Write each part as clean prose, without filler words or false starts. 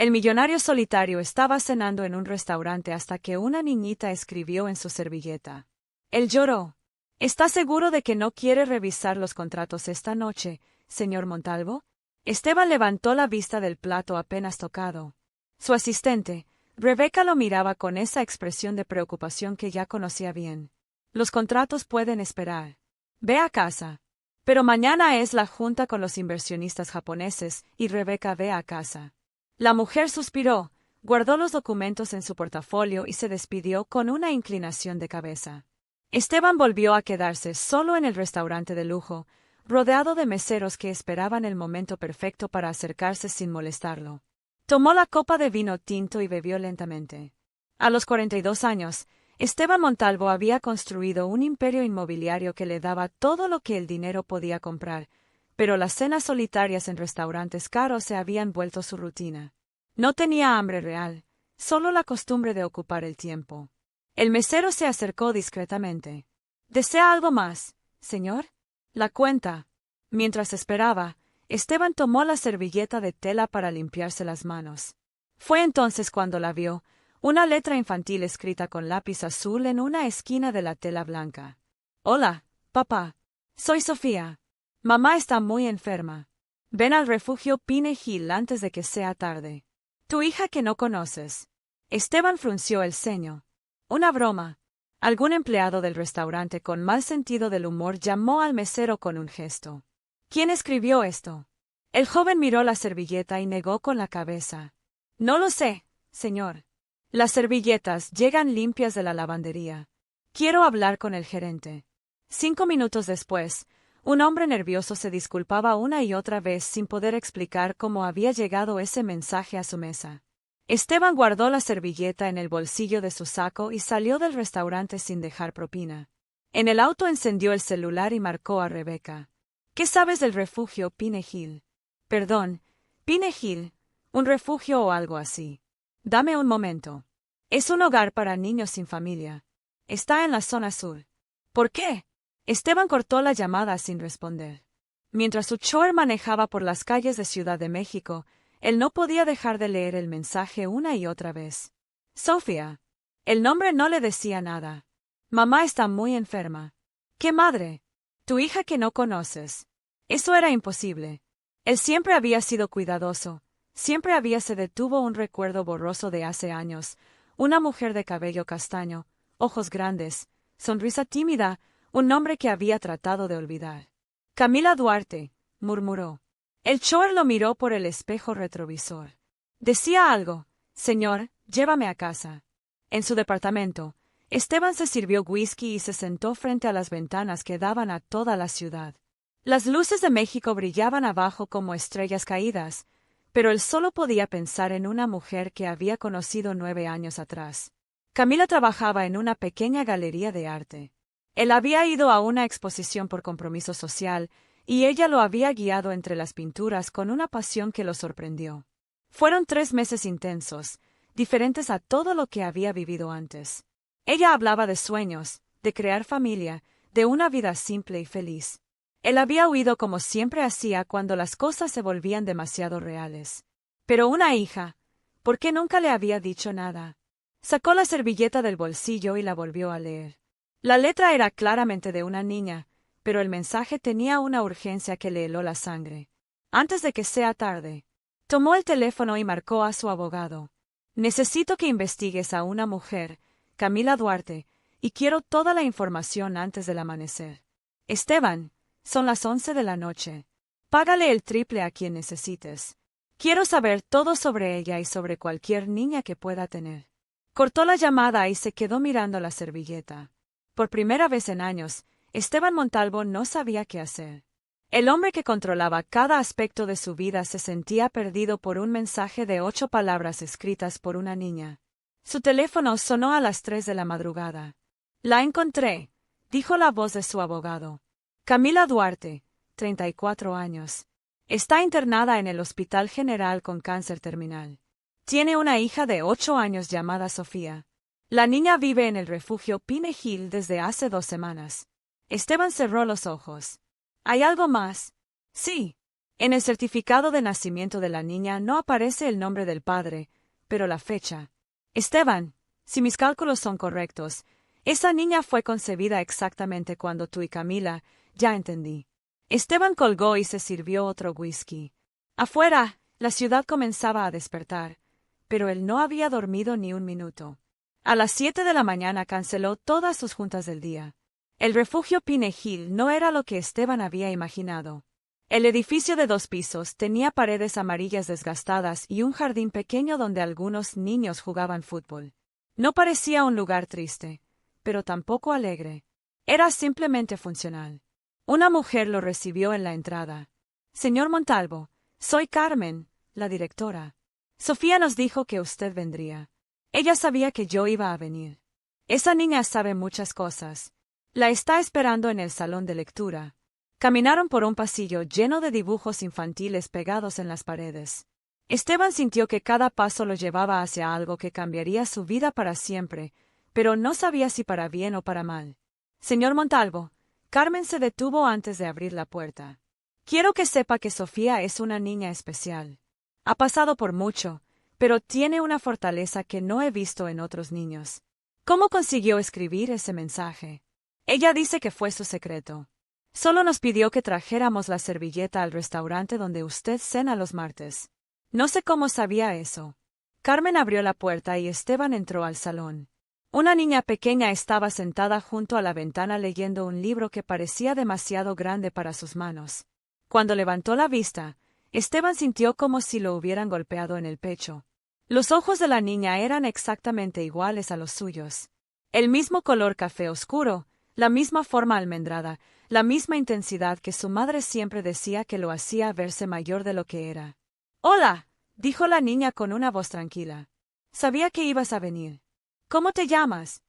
El millonario solitario estaba cenando en un restaurante hasta que una niñita escribió en su servilleta. Él lloró. ¿Está seguro de que no quiere revisar los contratos esta noche, señor Montalvo? Esteban levantó la vista del plato apenas tocado. Su asistente, Rebeca, lo miraba con esa expresión de preocupación que ya conocía bien. Los contratos pueden esperar. Ve a casa. Pero mañana es la junta con los inversionistas japoneses y Rebeca ve a casa. La mujer suspiró, guardó los documentos en su portafolio y se despidió con una inclinación de cabeza. Esteban volvió a quedarse solo en el restaurante de lujo, rodeado de meseros que esperaban el momento perfecto para acercarse sin molestarlo. Tomó la copa de vino tinto y bebió lentamente. A los 42 años, Esteban Montalvo había construido un imperio inmobiliario que le daba todo lo que el dinero podía comprar, pero las cenas solitarias en restaurantes caros se habían vuelto su rutina. No tenía hambre real, solo la costumbre de ocupar el tiempo. El mesero se acercó discretamente. ¿Desea algo más, señor? La cuenta. Mientras esperaba, Esteban tomó la servilleta de tela para limpiarse las manos. Fue entonces cuando la vio, una letra infantil escrita con lápiz azul en una esquina de la tela blanca. Hola, papá. Soy Sofía. Mamá está muy enferma. Ven al refugio Pine Hill antes de que sea tarde. Tu hija que no conoces. Esteban frunció el ceño. Una broma. Algún empleado del restaurante con mal sentido del humor llamó al mesero con un gesto. ¿Quién escribió esto? El joven miró la servilleta y negó con la cabeza. No lo sé, señor. Las servilletas llegan limpias de la lavandería. Quiero hablar con el gerente. 5 minutos después, un hombre nervioso se disculpaba una y otra vez sin poder explicar cómo había llegado ese mensaje a su mesa. Esteban guardó la servilleta en el bolsillo de su saco y salió del restaurante sin dejar propina. En el auto encendió el celular y marcó a Rebeca. ¿Qué sabes del refugio Pine Hill? Perdón, Pine Hill, un refugio o algo así. Dame un momento. Es un hogar para niños sin familia. Está en la zona sur. ¿Por qué? Esteban cortó la llamada sin responder. Mientras su chofer manejaba por las calles de Ciudad de México, él no podía dejar de leer el mensaje una y otra vez. Sofía. El nombre no le decía nada. Mamá está muy enferma. ¿Qué madre? Tu hija que no conoces. Eso era imposible. Él siempre había sido cuidadoso. Siempre se detuvo un recuerdo borroso de hace años, una mujer de cabello castaño, ojos grandes, sonrisa tímida, un nombre que había tratado de olvidar. Camila Duarte, murmuró. El chofer lo miró por el espejo retrovisor. Decía algo, señor, llévame a casa. En su departamento, Esteban se sirvió whisky y se sentó frente a las ventanas que daban a toda la ciudad. Las luces de México brillaban abajo como estrellas caídas, pero él solo podía pensar en una mujer que había conocido 9 años atrás. Camila trabajaba en una pequeña galería de arte. Él había ido a una exposición por compromiso social, y ella lo había guiado entre las pinturas con una pasión que lo sorprendió. Fueron 3 meses intensos, diferentes a todo lo que había vivido antes. Ella hablaba de sueños, de crear familia, de una vida simple y feliz. Él había huido como siempre hacía cuando las cosas se volvían demasiado reales. Pero una hija, ¿por qué nunca le había dicho nada? Sacó la servilleta del bolsillo y la volvió a leer. La letra era claramente de una niña, pero el mensaje tenía una urgencia que le heló la sangre. Antes de que sea tarde. Tomó el teléfono y marcó a su abogado. Necesito que investigues a una mujer, Camila Duarte, y quiero toda la información antes del amanecer. Esteban, son las 11 de la noche. Págale el triple a quien necesites. Quiero saber todo sobre ella y sobre cualquier niña que pueda tener. Cortó la llamada y se quedó mirando la servilleta. Por primera vez en años, Esteban Montalvo no sabía qué hacer. El hombre que controlaba cada aspecto de su vida se sentía perdido por un mensaje de 8 palabras escritas por una niña. Su teléfono sonó a las 3 de la madrugada. La encontré, dijo la voz de su abogado. Camila Duarte, 34 años. Está internada en el Hospital General con cáncer terminal. Tiene una hija de 8 años llamada Sofía. La niña vive en el refugio Pine Hill desde hace 2 semanas. Esteban cerró los ojos. ¿Hay algo más? Sí. En el certificado de nacimiento de la niña no aparece el nombre del padre, pero la fecha. Esteban, si mis cálculos son correctos, esa niña fue concebida exactamente cuando tú y Camila, ya entendí. Esteban colgó y se sirvió otro whisky. Afuera, la ciudad comenzaba a despertar, pero él no había dormido ni un minuto. A las 7 de la mañana canceló todas sus juntas del día. El refugio Pine Hill no era lo que Esteban había imaginado. El edificio de 2 pisos tenía paredes amarillas desgastadas y un jardín pequeño donde algunos niños jugaban fútbol. No parecía un lugar triste, pero tampoco alegre. Era simplemente funcional. Una mujer lo recibió en la entrada. Señor Montalvo, soy Carmen, la directora. Sofía nos dijo que usted vendría. Ella sabía que yo iba a venir. Esa niña sabe muchas cosas. La está esperando en el salón de lectura. Caminaron por un pasillo lleno de dibujos infantiles pegados en las paredes. Esteban sintió que cada paso lo llevaba hacia algo que cambiaría su vida para siempre, pero no sabía si para bien o para mal. Señor Montalvo, Carmen se detuvo antes de abrir la puerta. Quiero que sepa que Sofía es una niña especial. Ha pasado por mucho, pero tiene una fortaleza que no he visto en otros niños. ¿Cómo consiguió escribir ese mensaje? Ella dice que fue su secreto. Solo nos pidió que trajéramos la servilleta al restaurante donde usted cena los martes. No sé cómo sabía eso. Carmen abrió la puerta y Esteban entró al salón. Una niña pequeña estaba sentada junto a la ventana leyendo un libro que parecía demasiado grande para sus manos. Cuando levantó la vista, Esteban sintió como si lo hubieran golpeado en el pecho. Los ojos de la niña eran exactamente iguales a los suyos. El mismo color café oscuro, la misma forma almendrada, la misma intensidad que su madre siempre decía que lo hacía verse mayor de lo que era. «Hola», dijo la niña con una voz tranquila. «Sabía que ibas a venir. ¿Cómo te llamas?»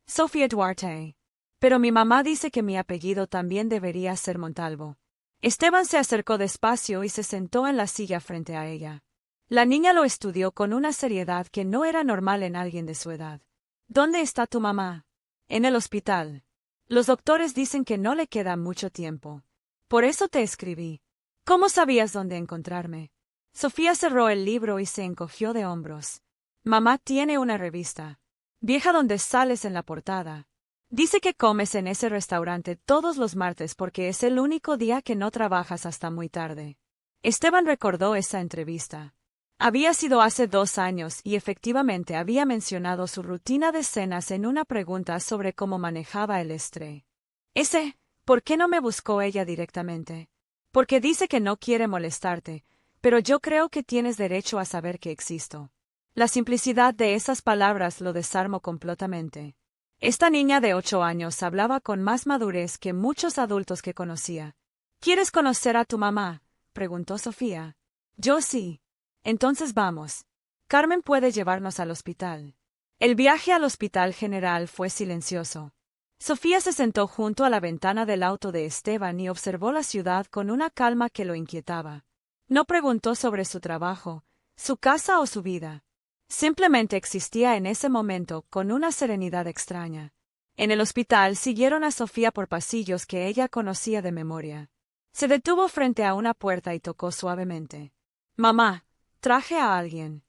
«Sofía Duarte. Pero mi mamá dice que mi apellido también debería ser Montalvo». Esteban se acercó despacio y se sentó en la silla frente a ella. La niña lo estudió con una seriedad que no era normal en alguien de su edad. «¿Dónde está tu mamá?» «En el hospital. Los doctores dicen que no le queda mucho tiempo. Por eso te escribí. ¿Cómo sabías dónde encontrarme?» Sofía cerró el libro y se encogió de hombros. «Mamá tiene una revista vieja donde sales en la portada. Dice que comes en ese restaurante todos los martes porque es el único día que no trabajas hasta muy tarde». Esteban recordó esa entrevista. Había sido hace 2 años y efectivamente había mencionado su rutina de cenas en una pregunta sobre cómo manejaba el estrés. ¿Por qué no me buscó ella directamente? Porque dice que no quiere molestarte, pero yo creo que tienes derecho a saber que existo. La simplicidad de esas palabras lo desarmó completamente. Esta niña de 8 años hablaba con más madurez que muchos adultos que conocía. ¿Quieres conocer a tu mamá?, preguntó Sofía. Yo sí. Entonces vamos. Carmen puede llevarnos al hospital. El viaje al hospital general fue silencioso. Sofía se sentó junto a la ventana del auto de Esteban y observó la ciudad con una calma que lo inquietaba. No preguntó sobre su trabajo, su casa o su vida. Simplemente existía en ese momento con una serenidad extraña. En el hospital siguieron a Sofía por pasillos que ella conocía de memoria. Se detuvo frente a una puerta y tocó suavemente. «Mamá, traje a alguien».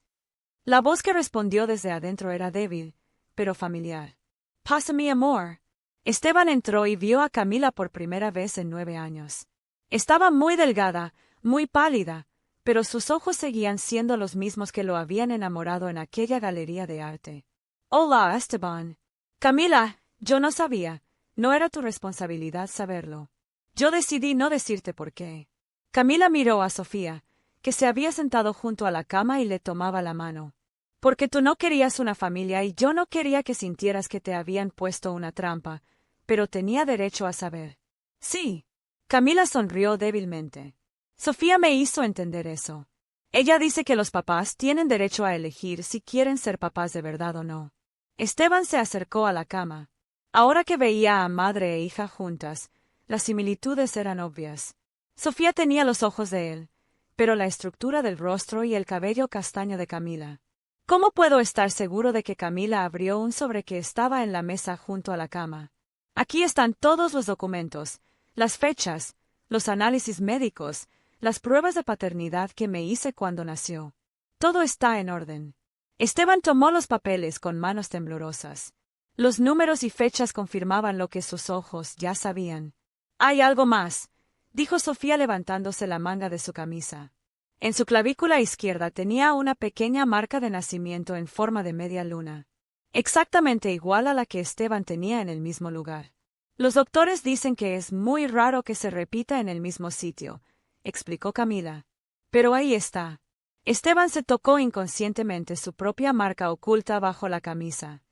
La voz que respondió desde adentro era débil, pero familiar. «Pasa mi amor». Esteban entró y vio a Camila por primera vez en 9 años. Estaba muy delgada, muy pálida, pero sus ojos seguían siendo los mismos que lo habían enamorado en aquella galería de arte. «Hola, Esteban». «Camila, yo no sabía. No era tu responsabilidad saberlo. Yo decidí no decirte por qué». Camila miró a Sofía, que se había sentado junto a la cama y le tomaba la mano. «Porque tú no querías una familia y yo no quería que sintieras que te habían puesto una trampa, pero tenía derecho a saber». «Sí». Camila sonrió débilmente. Sofía me hizo entender eso. Ella dice que los papás tienen derecho a elegir si quieren ser papás de verdad o no. Esteban se acercó a la cama. Ahora que veía a madre e hija juntas, las similitudes eran obvias. Sofía tenía los ojos de él, pero la estructura del rostro y el cabello castaño de Camila. ¿Cómo puedo estar seguro de que Camila abrió un sobre que estaba en la mesa junto a la cama? Aquí están todos los documentos, las fechas, los análisis médicos, las pruebas de paternidad que me hice cuando nació. Todo está en orden. Esteban tomó los papeles con manos temblorosas. Los números y fechas confirmaban lo que sus ojos ya sabían. «Hay algo más», dijo Sofía levantándose la manga de su camisa. En su clavícula izquierda tenía una pequeña marca de nacimiento en forma de media luna, exactamente igual a la que Esteban tenía en el mismo lugar. «Los doctores dicen que es muy raro que se repita en el mismo sitio», explicó Camila. «Pero ahí está». Esteban se tocó inconscientemente su propia marca oculta bajo la camisa.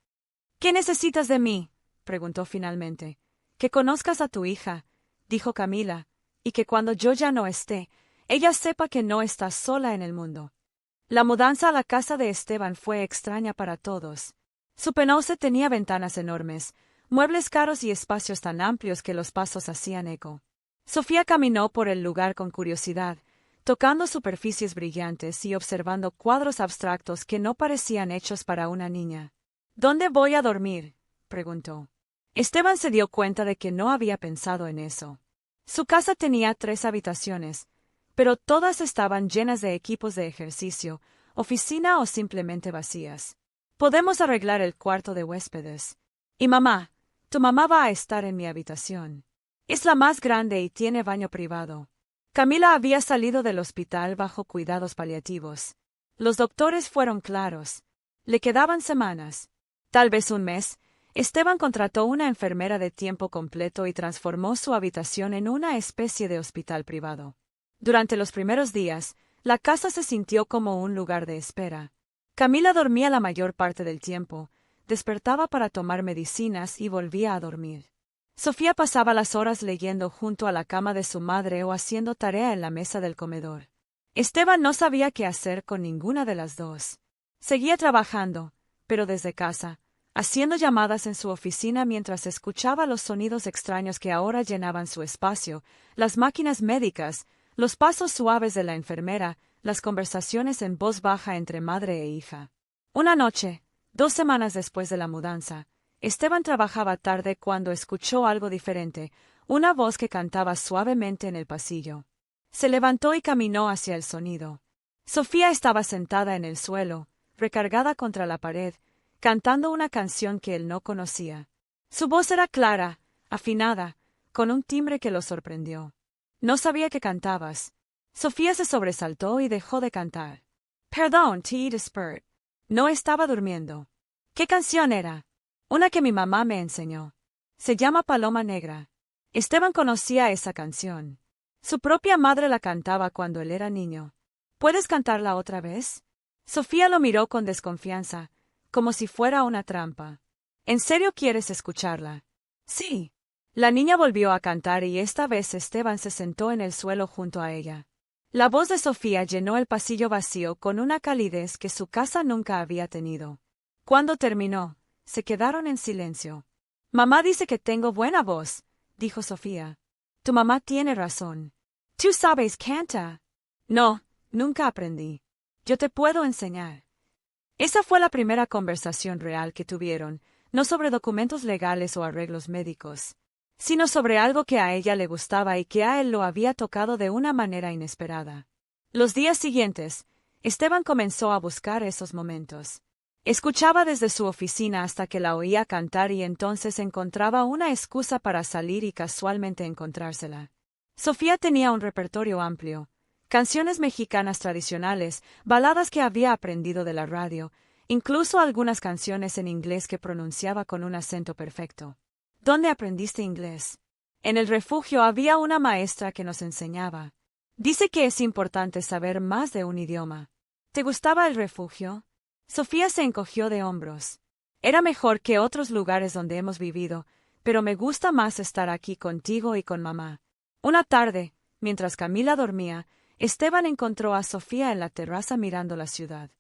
«¿Qué necesitas de mí?», preguntó finalmente. «Que conozcas a tu hija», dijo Camila, «y que cuando yo ya no esté, ella sepa que no estás sola en el mundo». La mudanza a la casa de Esteban fue extraña para todos. Su penose tenía ventanas enormes, muebles caros y espacios tan amplios que los pasos hacían eco. Sofía caminó por el lugar con curiosidad, tocando superficies brillantes y observando cuadros abstractos que no parecían hechos para una niña. «¿Dónde voy a dormir?», preguntó. Esteban se dio cuenta de que no había pensado en eso. Su casa tenía 3 habitaciones, pero todas estaban llenas de equipos de ejercicio, oficina o simplemente vacías. «Podemos arreglar el cuarto de huéspedes. Y mamá, tu mamá va a estar en mi habitación. Es la más grande y tiene baño privado». Camila había salido del hospital bajo cuidados paliativos. Los doctores fueron claros. Le quedaban semanas, tal vez un mes. Esteban contrató una enfermera de tiempo completo y transformó su habitación en una especie de hospital privado. Durante los primeros días, la casa se sintió como un lugar de espera. Camila dormía la mayor parte del tiempo, despertaba para tomar medicinas y volvía a dormir. Sofía pasaba las horas leyendo junto a la cama de su madre o haciendo tarea en la mesa del comedor. Esteban no sabía qué hacer con ninguna de las dos. Seguía trabajando, pero desde casa, haciendo llamadas en su oficina mientras escuchaba los sonidos extraños que ahora llenaban su espacio, las máquinas médicas, los pasos suaves de la enfermera, las conversaciones en voz baja entre madre e hija. Una noche, 2 semanas después de la mudanza, Esteban trabajaba tarde cuando escuchó algo diferente, una voz que cantaba suavemente en el pasillo. Se levantó y caminó hacia el sonido. Sofía estaba sentada en el suelo, recargada contra la pared, cantando una canción que él no conocía. Su voz era clara, afinada, con un timbre que lo sorprendió. «No sabía que cantabas». Sofía se sobresaltó y dejó de cantar. «Perdón, te despert. No estaba durmiendo». «¿Qué canción era?» «Una que mi mamá me enseñó. Se llama Paloma Negra». Esteban conocía esa canción. Su propia madre la cantaba cuando él era niño. «¿Puedes cantarla otra vez?» Sofía lo miró con desconfianza, como si fuera una trampa. «¿En serio quieres escucharla?» «Sí». La niña volvió a cantar y esta vez Esteban se sentó en el suelo junto a ella. La voz de Sofía llenó el pasillo vacío con una calidez que su casa nunca había tenido. Cuando terminó, se quedaron en silencio. «Mamá dice que tengo buena voz», dijo Sofía. «Tu mamá tiene razón. Tú sabes canta». «No, nunca aprendí. Yo te puedo enseñar». Esa fue la primera conversación real que tuvieron, no sobre documentos legales o arreglos médicos, sino sobre algo que a ella le gustaba y que a él lo había tocado de una manera inesperada. Los días siguientes, Esteban comenzó a buscar esos momentos. Escuchaba desde su oficina hasta que la oía cantar y entonces encontraba una excusa para salir y casualmente encontrársela. Sofía tenía un repertorio amplio. Canciones mexicanas tradicionales, baladas que había aprendido de la radio, incluso algunas canciones en inglés que pronunciaba con un acento perfecto. «¿Dónde aprendiste inglés?» «En el refugio había una maestra que nos enseñaba. Dice que es importante saber más de un idioma». «¿Te gustaba el refugio?» Sofía se encogió de hombros. «Era mejor que otros lugares donde hemos vivido, pero me gusta más estar aquí contigo y con mamá». Una tarde, mientras Camila dormía, Esteban encontró a Sofía en la terraza mirando la ciudad.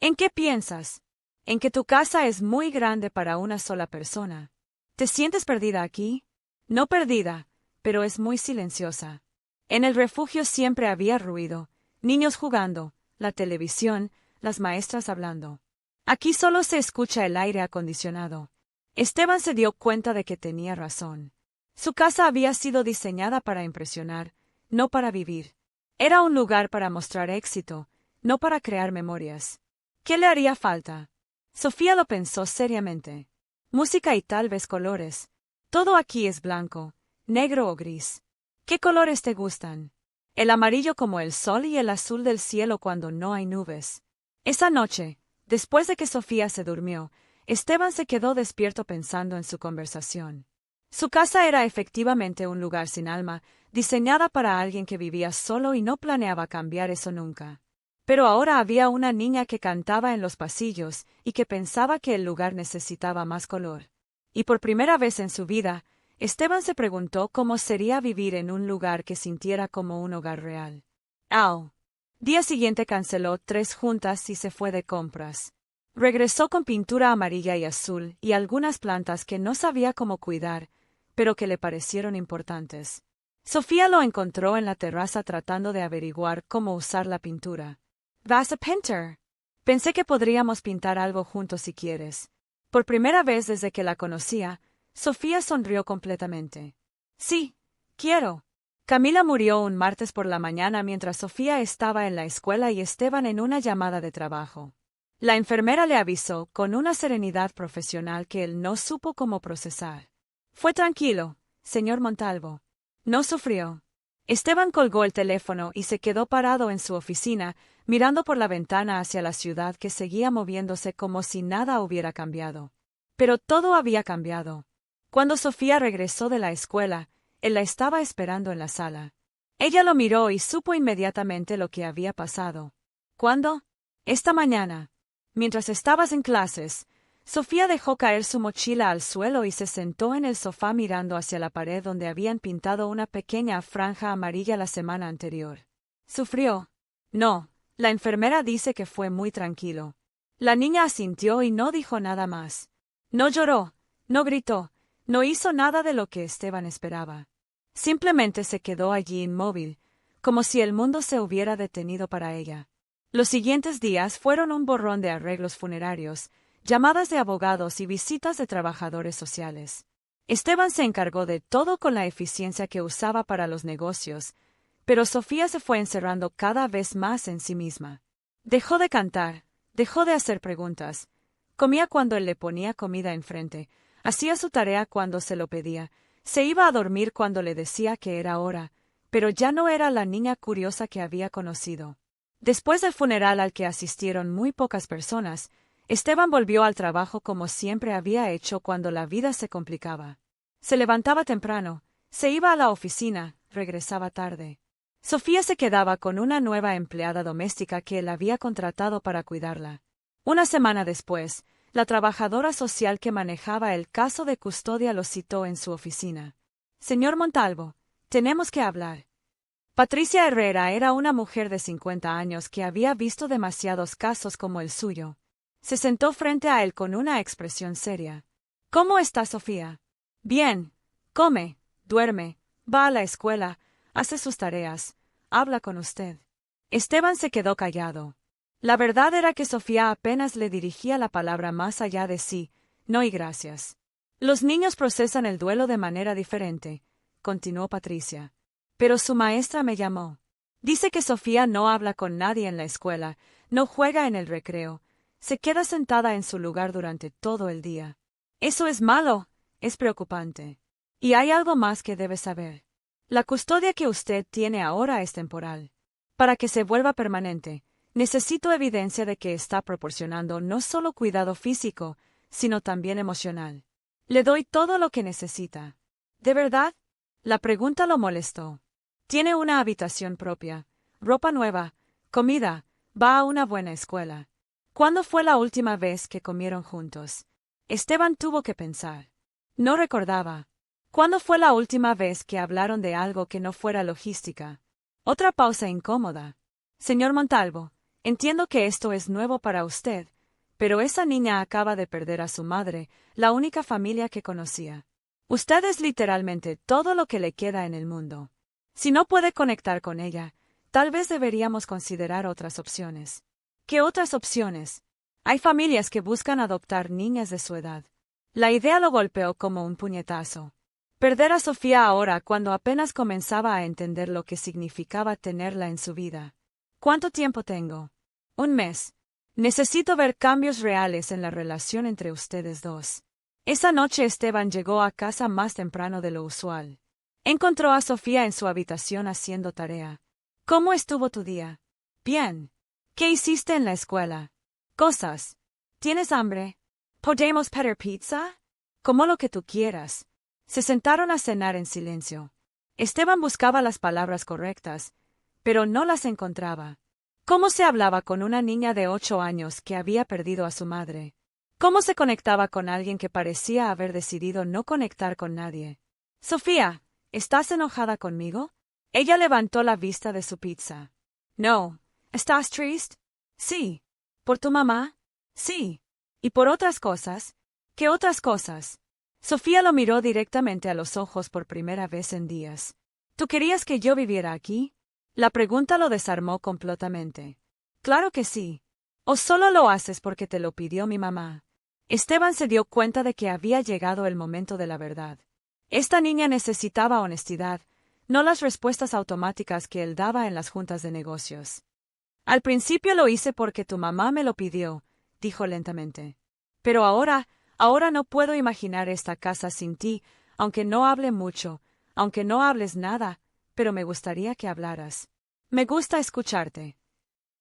«¿En qué piensas?» «En que tu casa es muy grande para una sola persona». «¿Te sientes perdida aquí?» «No perdida, pero es muy silenciosa». En el refugio siempre había ruido, niños jugando, la televisión, las maestras hablando. Aquí solo se escucha el aire acondicionado. Esteban se dio cuenta de que tenía razón. Su casa había sido diseñada para impresionar, no para vivir. Era un lugar para mostrar éxito, no para crear memorias. ¿Qué le haría falta? Sofía lo pensó seriamente. Música y tal vez colores. Todo aquí es blanco, negro o gris. ¿Qué colores te gustan? El amarillo como el sol y el azul del cielo cuando no hay nubes. Esa noche, después de que Sofía se durmió, Esteban se quedó despierto pensando en su conversación. Su casa era efectivamente un lugar sin alma, diseñada para alguien que vivía solo y no planeaba cambiar eso nunca. Pero ahora había una niña que cantaba en los pasillos y que pensaba que el lugar necesitaba más color. Y por primera vez en su vida, Esteban se preguntó cómo sería vivir en un lugar que sintiera como un hogar real. Al día siguiente canceló 3 juntas y se fue de compras. Regresó con pintura amarilla y azul y algunas plantas que no sabía cómo cuidar, pero que le parecieron importantes. Sofía lo encontró en la terraza tratando de averiguar cómo usar la pintura. ¿Vas a pintar? Pensé que podríamos pintar algo juntos si quieres. Por primera vez desde que la conocía, Sofía sonrió completamente. Sí, quiero. Camila murió un martes por la mañana mientras Sofía estaba en la escuela y Esteban en una llamada de trabajo. La enfermera le avisó con una serenidad profesional que él no supo cómo procesar. Fue tranquilo, señor Montalvo. No sufrió. Esteban colgó el teléfono y se quedó parado en su oficina, mirando por la ventana hacia la ciudad que seguía moviéndose como si nada hubiera cambiado. Pero todo había cambiado. Cuando Sofía regresó de la escuela, él la estaba esperando en la sala. Ella lo miró y supo inmediatamente lo que había pasado. ¿Cuándo? Esta mañana. Mientras estabas en clases, Sofía dejó caer su mochila al suelo y se sentó en el sofá mirando hacia la pared donde habían pintado una pequeña franja amarilla la semana anterior. ¿Sufrió? No, la enfermera dice que fue muy tranquilo. La niña asintió y no dijo nada más. No lloró, no gritó, no hizo nada de lo que Esteban esperaba. Simplemente se quedó allí inmóvil, como si el mundo se hubiera detenido para ella. Los siguientes días fueron un borrón de arreglos funerarios, llamadas de abogados y visitas de trabajadores sociales. Esteban se encargó de todo con la eficiencia que usaba para los negocios, pero Sofía se fue encerrando cada vez más en sí misma. Dejó de cantar, dejó de hacer preguntas, comía cuando él le ponía comida enfrente, hacía su tarea cuando se lo pedía, se iba a dormir cuando le decía que era hora, pero ya no era la niña curiosa que había conocido. Después del funeral al que asistieron muy pocas personas, Esteban volvió al trabajo como siempre había hecho cuando la vida se complicaba. Se levantaba temprano, se iba a la oficina, regresaba tarde. Sofía se quedaba con una nueva empleada doméstica que él había contratado para cuidarla. Una semana después, la trabajadora social que manejaba el caso de custodia lo citó en su oficina. Señor Montalvo, tenemos que hablar. Patricia Herrera era una mujer de 50 años que había visto demasiados casos como el suyo. Se sentó frente a él con una expresión seria. ¿Cómo está Sofía? Bien. Come, duerme, va a la escuela, hace sus tareas, habla con usted. Esteban se quedó callado. La verdad era que Sofía apenas le dirigía la palabra más allá de sí, no y gracias. Los niños procesan el duelo de manera diferente, continuó Patricia. Pero su maestra me llamó. Dice que Sofía no habla con nadie en la escuela, no juega en el recreo, se queda sentada en su lugar durante todo el día. Eso es malo, es preocupante. Y hay algo más que debe saber. La custodia que usted tiene ahora es temporal. Para que se vuelva permanente, necesito evidencia de que está proporcionando no solo cuidado físico, sino también emocional. Le doy todo lo que necesita. ¿De verdad? La pregunta lo molestó. Tiene una habitación propia, ropa nueva, comida, va a una buena escuela. ¿Cuándo fue la última vez que comieron juntos? Esteban tuvo que pensar. No recordaba. ¿Cuándo fue la última vez que hablaron de algo que no fuera logística? Otra pausa incómoda. Señor Montalvo, entiendo que esto es nuevo para usted, pero esa niña acaba de perder a su madre, la única familia que conocía. Usted es literalmente todo lo que le queda en el mundo. Si no puede conectar con ella, tal vez deberíamos considerar otras opciones. ¿Qué otras opciones? Hay familias que buscan adoptar niñas de su edad. La idea lo golpeó como un puñetazo. Perder a Sofía ahora cuando apenas comenzaba a entender lo que significaba tenerla en su vida. ¿Cuánto tiempo tengo? Un mes. Necesito ver cambios reales en la relación entre ustedes dos. Esa noche Esteban llegó a casa más temprano de lo usual. Encontró a Sofía en su habitación haciendo tarea. ¿Cómo estuvo tu día? Bien. ¿Qué hiciste en la escuela? Cosas. ¿Tienes hambre? ¿Podemos pedir pizza? Como lo que tú quieras. Se sentaron a cenar en silencio. Esteban buscaba las palabras correctas, pero no las encontraba. ¿Cómo se hablaba con una niña de 8 años que había perdido a su madre? ¿Cómo se conectaba con alguien que parecía haber decidido no conectar con nadie? Sofía, ¿estás enojada conmigo? Ella levantó la vista de su pizza. No. ¿Estás triste? Sí. ¿Por tu mamá? Sí. ¿Y por otras cosas? ¿Qué otras cosas? Sofía lo miró directamente a los ojos por primera vez en días. ¿Tú querías que yo viviera aquí? La pregunta lo desarmó completamente. Claro que sí. ¿O solo lo haces porque te lo pidió mi mamá? Esteban se dio cuenta de que había llegado el momento de la verdad. Esta niña necesitaba honestidad, no las respuestas automáticas que él daba en las juntas de negocios. Al principio lo hice porque tu mamá me lo pidió, dijo lentamente. Pero ahora no puedo imaginar esta casa sin ti, aunque no hable mucho, aunque no hables nada, pero me gustaría que hablaras. Me gusta escucharte.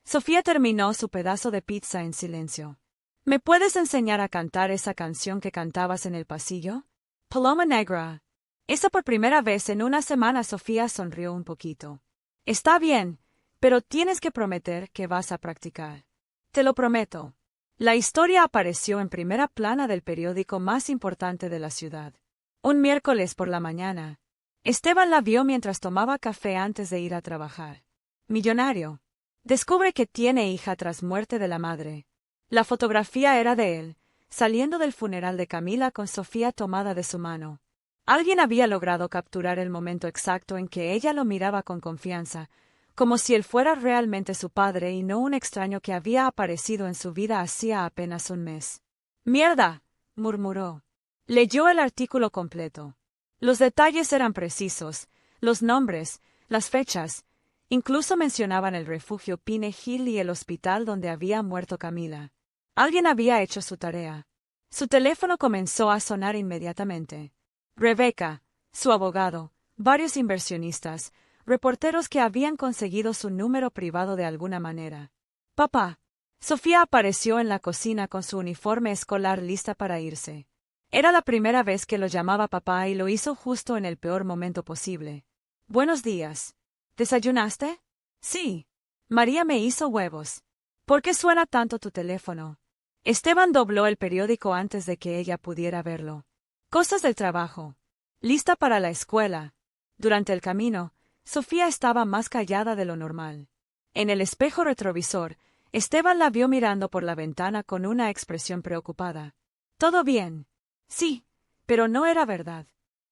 Sofía terminó su pedazo de pizza en silencio. ¿Me puedes enseñar a cantar esa canción que cantabas en el pasillo? Paloma Negra. Esa por primera vez en una semana Sofía sonrió un poquito. Está bien, pero tienes que prometer que vas a practicar. Te lo prometo. La historia apareció en primera plana del periódico más importante de la ciudad. Un miércoles por la mañana. Esteban la vio mientras tomaba café antes de ir a trabajar. Millonario. Descubre que tiene hija tras muerte de la madre. La fotografía era de él, saliendo del funeral de Camila con Sofía tomada de su mano. Alguien había logrado capturar el momento exacto en que ella lo miraba con confianza, como si él fuera realmente su padre y no un extraño que había aparecido en su vida hacía apenas un mes. «Mierda», murmuró. Leyó el artículo completo. Los detalles eran precisos, los nombres, las fechas, incluso mencionaban el refugio Pine Hill y el hospital donde había muerto Camila. Alguien había hecho su tarea. Su teléfono comenzó a sonar inmediatamente. Rebeca, su abogado, varios inversionistas, reporteros que habían conseguido su número privado de alguna manera. Papá. Sofía apareció en la cocina con su uniforme escolar lista para irse. Era la primera vez que lo llamaba papá y lo hizo justo en el peor momento posible. Buenos días. ¿Desayunaste? Sí. María me hizo huevos. ¿Por qué suena tanto tu teléfono? Esteban dobló el periódico antes de que ella pudiera verlo. Cosas del trabajo. Lista para la escuela. Durante el camino, Sofía estaba más callada de lo normal. En el espejo retrovisor, Esteban la vio mirando por la ventana con una expresión preocupada. ¿Todo bien? Sí, pero no era verdad.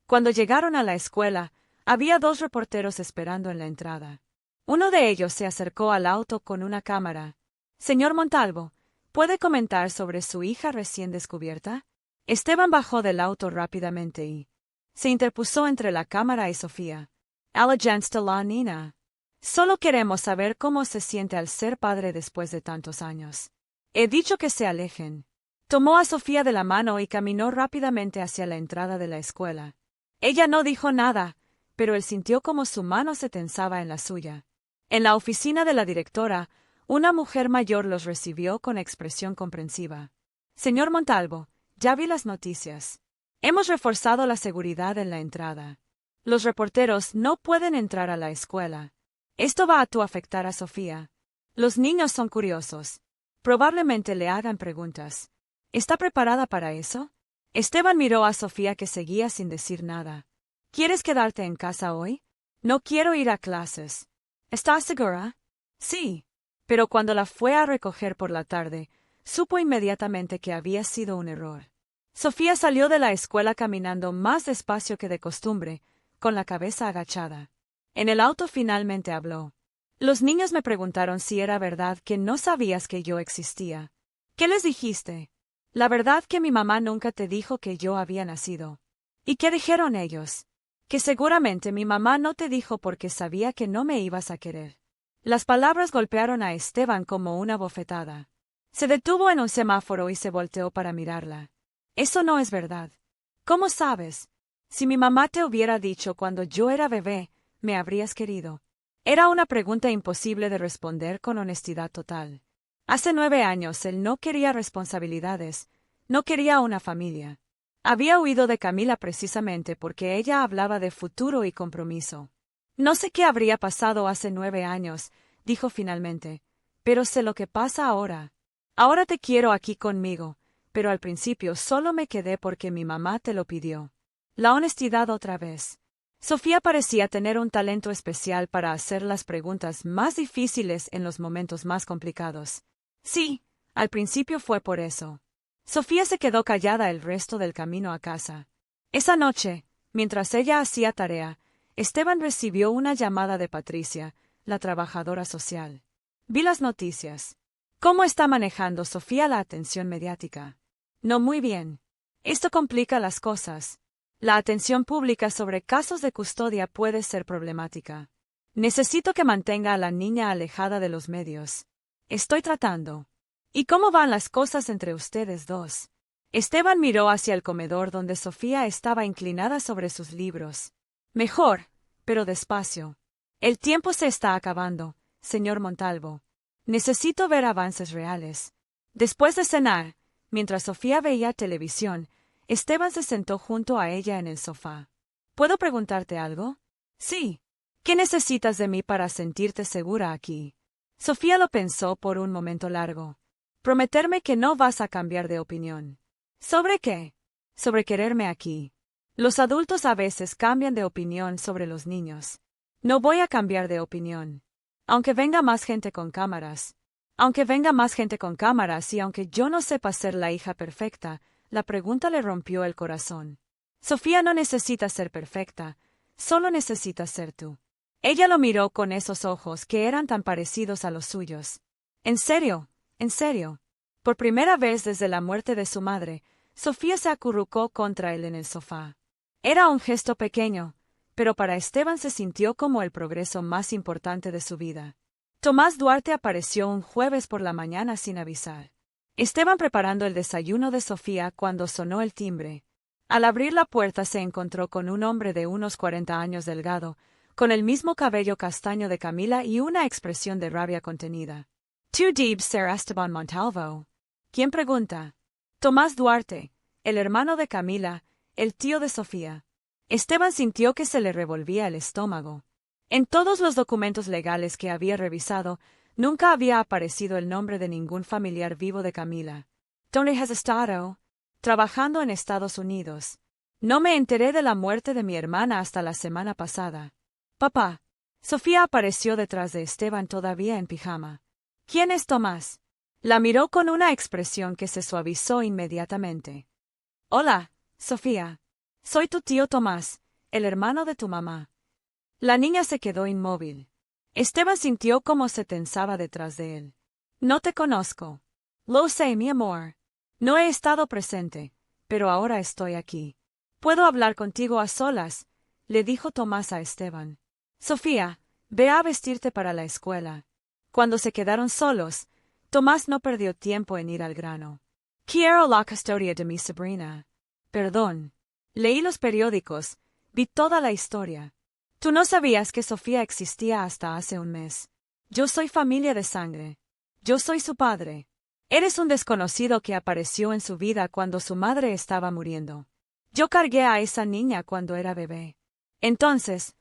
Cuando llegaron a la escuela, había 2 reporteros esperando en la entrada. Uno de ellos se acercó al auto con una cámara. Señor Montalvo, ¿puede comentar sobre su hija recién descubierta? Esteban bajó del auto rápidamente y se interpuso entre la cámara y Sofía. Allegiance la Nina. Solo queremos saber cómo se siente al ser padre después de tantos años. He dicho que se alejen. Tomó a Sofía de la mano y caminó rápidamente hacia la entrada de la escuela. Ella no dijo nada, pero él sintió como su mano se tensaba en la suya. En la oficina de la directora, una mujer mayor los recibió con expresión comprensiva. Señor Montalvo, ya vi las noticias. Hemos reforzado la seguridad en la entrada. Los reporteros no pueden entrar a la escuela. Esto va a afectar a Sofía. Los niños son curiosos. Probablemente le hagan preguntas. ¿Está preparada para eso? Esteban miró a Sofía que seguía sin decir nada. ¿Quieres quedarte en casa hoy? No quiero ir a clases. ¿Estás segura? Sí. Pero cuando la fue a recoger por la tarde, supo inmediatamente que había sido un error. Sofía salió de la escuela caminando más despacio que de costumbre, con la cabeza agachada. En el auto finalmente habló. Los niños me preguntaron si era verdad que no sabías que yo existía. ¿Qué les dijiste? La verdad que mi mamá nunca te dijo que yo había nacido. ¿Y qué dijeron ellos? Que seguramente mi mamá no te dijo porque sabía que no me ibas a querer. Las palabras golpearon a Esteban como una bofetada. Se detuvo en un semáforo y se volteó para mirarla. Eso no es verdad. ¿Cómo sabes? Si mi mamá te hubiera dicho cuando yo era bebé, me habrías querido. Era una pregunta imposible de responder con honestidad total. Hace 9 años él no quería responsabilidades, no quería una familia. Había huido de Camila precisamente porque ella hablaba de futuro y compromiso. No sé qué habría pasado hace 9 años, dijo finalmente, pero sé lo que pasa ahora. Ahora te quiero aquí conmigo, pero al principio solo me quedé porque mi mamá te lo pidió. La honestidad otra vez. Sofía parecía tener un talento especial para hacer las preguntas más difíciles en los momentos más complicados. Sí, al principio fue por eso. Sofía se quedó callada el resto del camino a casa. Esa noche, mientras ella hacía tarea, Esteban recibió una llamada de Patricia, la trabajadora social. Vi las noticias. ¿Cómo está manejando Sofía la atención mediática? No muy bien. Esto complica las cosas. La atención pública sobre casos de custodia puede ser problemática. Necesito que mantenga a la niña alejada de los medios. Estoy tratando. ¿Y cómo van las cosas entre ustedes dos? Esteban miró hacia el comedor donde Sofía estaba inclinada sobre sus libros. Mejor, pero despacio. El tiempo se está acabando, señor Montalvo. Necesito ver avances reales. Después de cenar, mientras Sofía veía televisión, Esteban se sentó junto a ella en el sofá. ¿Puedo preguntarte algo? Sí. ¿Qué necesitas de mí para sentirte segura aquí? Sofía lo pensó por un momento largo. Prometerme que no vas a cambiar de opinión. ¿Sobre qué? Sobre quererme aquí. Los adultos a veces cambian de opinión sobre los niños. No voy a cambiar de opinión. Aunque venga más gente con cámaras. Aunque venga más gente con cámaras y aunque yo no sepa ser la hija perfecta, la pregunta le rompió el corazón. Sofía no necesita ser perfecta, solo necesita ser tú. Ella lo miró con esos ojos que eran tan parecidos a los suyos. ¿En serio? ¿En serio? Por primera vez desde la muerte de su madre, Sofía se acurrucó contra él en el sofá. Era un gesto pequeño, pero para Esteban se sintió como el progreso más importante de su vida. Tomás Duarte apareció un jueves por la mañana sin avisar. Estaban preparando el desayuno de Sofía cuando sonó el timbre. Al abrir la puerta se encontró con un hombre de unos 40 años delgado, con el mismo cabello castaño de Camila y una expresión de rabia contenida. ¿Tú debes ser Esteban Montalvo? ¿Quién pregunta? Tomás Duarte, el hermano de Camila, el tío de Sofía. Esteban sintió que se le revolvía el estómago. En todos los documentos legales que había revisado, nunca había aparecido el nombre de ningún familiar vivo de Camila. ¿Dónde has estado? Trabajando en Estados Unidos. No me enteré de la muerte de mi hermana hasta la semana pasada. Papá. Sofía apareció detrás de Esteban todavía en pijama. ¿Quién es Tomás? La miró con una expresión que se suavizó inmediatamente. Hola, Sofía. Soy tu tío Tomás, el hermano de tu mamá. La niña se quedó inmóvil. Esteban sintió cómo se tensaba detrás de él. No te conozco. Lo sé, mi amor. No he estado presente, pero ahora estoy aquí. ¿Puedo hablar contigo a solas?, le dijo Tomás a Esteban. Sofía, ve a vestirte para la escuela. Cuando se quedaron solos, Tomás no perdió tiempo en ir al grano. Quiero la custodia de mi sobrina. Perdón. Leí los periódicos, vi toda la historia. Tú no sabías que Sofía existía hasta hace un mes. Yo soy familia de sangre. Yo soy su padre. Eres un desconocido que apareció en su vida cuando su madre estaba muriendo. Yo cargué a esa niña cuando era bebé. Entonces,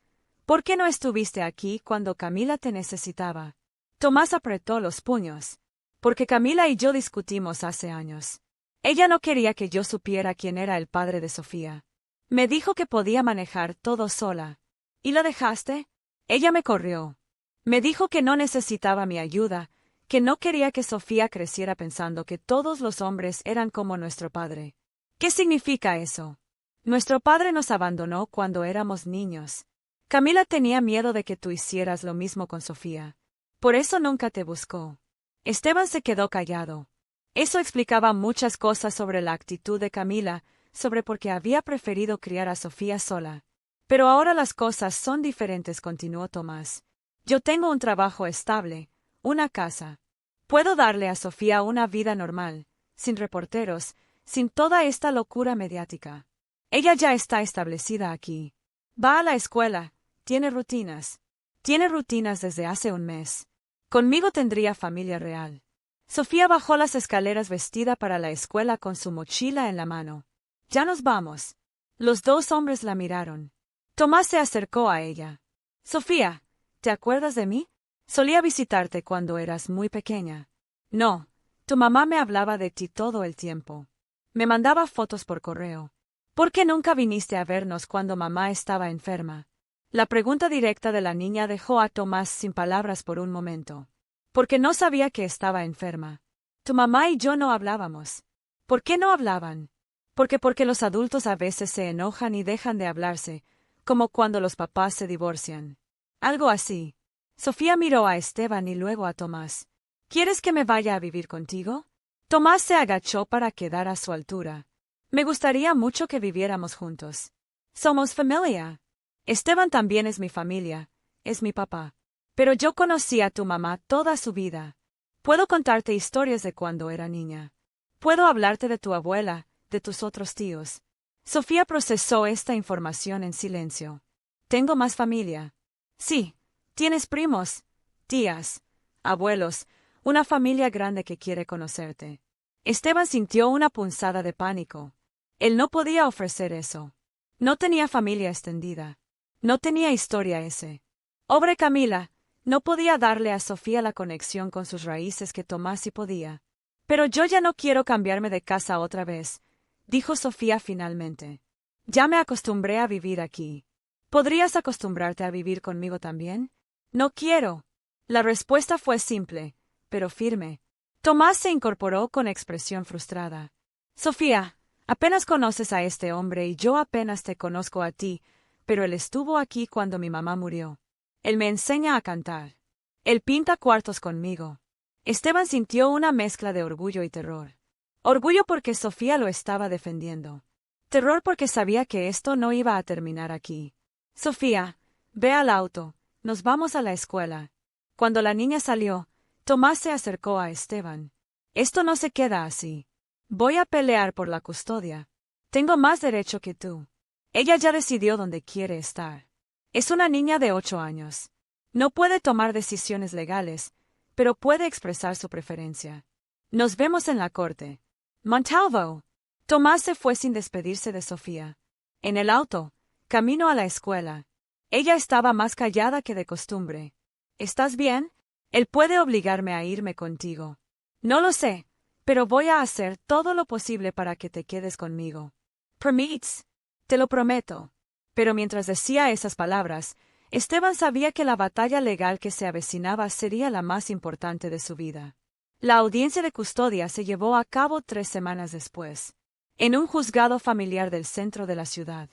¿por qué no estuviste aquí cuando Camila te necesitaba? Tomás apretó los puños. Porque Camila y yo discutimos hace años. Ella no quería que yo supiera quién era el padre de Sofía. Me dijo que podía manejar todo sola. ¿Y lo dejaste? Ella me corrió. Me dijo que no necesitaba mi ayuda, que no quería que Sofía creciera pensando que todos los hombres eran como nuestro padre. ¿Qué significa eso? Nuestro padre nos abandonó cuando éramos niños. Camila tenía miedo de que tú hicieras lo mismo con Sofía. Por eso nunca te buscó. Esteban se quedó callado. Eso explicaba muchas cosas sobre la actitud de Camila, sobre por qué había preferido criar a Sofía sola. Pero ahora las cosas son diferentes, continuó Tomás. Yo tengo un trabajo estable, una casa. Puedo darle a Sofía una vida normal, sin reporteros, sin toda esta locura mediática. Ella ya está establecida aquí. Va a la escuela, tiene rutinas. Tiene rutinas desde hace un mes. Conmigo tendría familia real. Sofía bajó las escaleras vestida para la escuela con su mochila en la mano. Ya nos vamos. Los dos hombres la miraron. Tomás se acercó a ella. Sofía, ¿te acuerdas de mí? Solía visitarte cuando eras muy pequeña. No, tu mamá me hablaba de ti todo el tiempo. Me mandaba fotos por correo. ¿Por qué nunca viniste a vernos cuando mamá estaba enferma? La pregunta directa de la niña dejó a Tomás sin palabras por un momento. Porque no sabía que estaba enferma. Tu mamá y yo no hablábamos. ¿Por qué no hablaban? Porque los adultos a veces se enojan y dejan de hablarse, como cuando los papás se divorcian. Algo así. Sofía miró a Esteban y luego a Tomás. ¿Quieres que me vaya a vivir contigo? Tomás se agachó para quedar a su altura. Me gustaría mucho que viviéramos juntos. Somos familia. Esteban también es mi familia, es mi papá. Pero yo conocí a tu mamá toda su vida. Puedo contarte historias de cuando era niña. Puedo hablarte de tu abuela, de tus otros tíos. Sofía procesó esta información en silencio. ¿Tengo más familia? Sí. Tienes primos, tías, abuelos, una familia grande que quiere conocerte. Esteban sintió una punzada de pánico. Él no podía ofrecer eso. No tenía familia extendida. No tenía historia ese. Pobre Camila, no podía darle a Sofía la conexión con sus raíces que Tomás sí podía. Pero yo ya no quiero cambiarme de casa otra vez, dijo Sofía finalmente. Ya me acostumbré a vivir aquí. ¿Podrías acostumbrarte a vivir conmigo también? No quiero. La respuesta fue simple, pero firme. Tomás se incorporó con expresión frustrada. Sofía, apenas conoces a este hombre y yo apenas te conozco a ti, pero él estuvo aquí cuando mi mamá murió. Él me enseña a cantar. Él pinta cuartos conmigo. Esteban sintió una mezcla de orgullo y terror. Orgullo porque Sofía lo estaba defendiendo. Terror porque sabía que esto no iba a terminar aquí. Sofía, ve al auto, nos vamos a la escuela. Cuando la niña salió, Tomás se acercó a Esteban. Esto no se queda así. Voy a pelear por la custodia. Tengo más derecho que tú. Ella ya decidió dónde quiere estar. Es una niña de 8 años. No puede tomar decisiones legales, pero puede expresar su preferencia. Nos vemos en la corte. Montalvo. Tomás se fue sin despedirse de Sofía. En el auto, camino a la escuela. Ella estaba más callada que de costumbre. ¿Estás bien? Él puede obligarme a irme contigo. No lo sé, pero voy a hacer todo lo posible para que te quedes conmigo. ¿Permits? Te lo prometo. Pero mientras decía esas palabras, Esteban sabía que la batalla legal que se avecinaba sería la más importante de su vida. La audiencia de custodia se llevó a cabo 3 semanas después, en un juzgado familiar del centro de la ciudad.